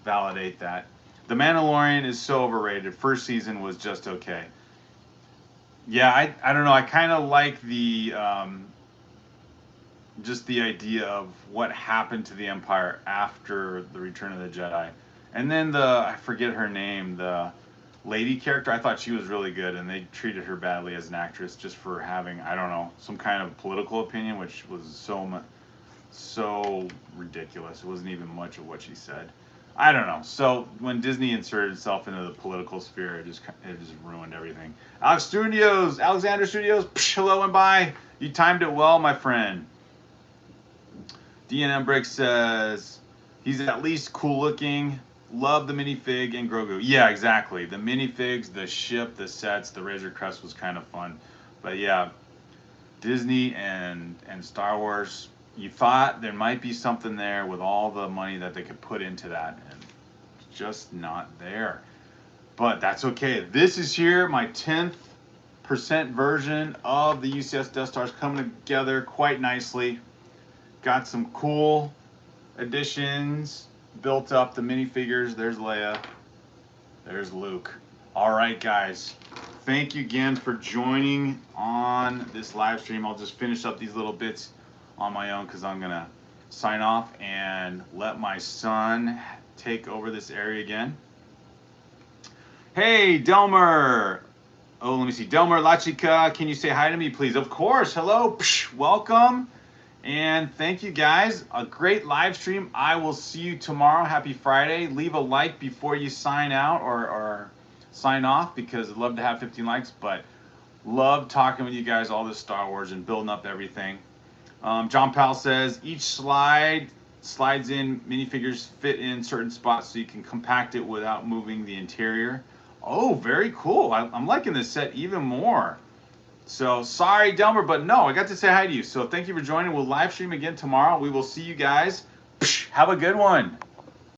validate that. The Mandalorian is so overrated. First season was just okay. Yeah, I don't know. I kind of like the just the idea of what happened to the Empire after the Return of the Jedi, and then I forget her name, the lady character. I thought she was really good, and they treated her badly as an actress just for having, I don't know, some kind of political opinion, which was so ridiculous. It wasn't even much of what she said. I don't know. So when Disney inserted itself into the political sphere, it just ruined everything. Alexander Studios, psh, hello and bye. You timed it well, my friend. DNM Brick says he's at least cool looking. Love the minifig and Grogu. Yeah, exactly. The minifigs, the ship, the sets, the Razor Crest was kind of fun. But yeah, Disney and Star Wars, you thought there might be something there with all the money that they could put into that, and it's just not there. But that's okay. This is here, my 10th% version of the UCS Death Stars coming together quite nicely. Got some cool additions, built up the minifigures. There's Leia. There's Luke. All right, guys. Thank you again for joining on this live stream. I'll just finish up these little bits on my own because I'm going to sign off and let my son take over this area again. Hey, Delmer. Oh, let me see. Delmer Lachika, can you say hi to me, please? Of course. Hello. Psh, welcome. And thank you guys. A great live stream. I will see you tomorrow. Happy Friday. Leave a like before you sign out or sign off because I'd love to have 15 likes. But love talking with you guys, all this Star Wars and building up everything. John Powell says each slides in minifigures fit in certain spots so you can compact it without moving the interior. Oh, very cool. I'm liking this set even more. So sorry, Delmer, but no, I got to say hi to you. So thank you for joining. We'll live stream again tomorrow. We will see you guys. Have a good one.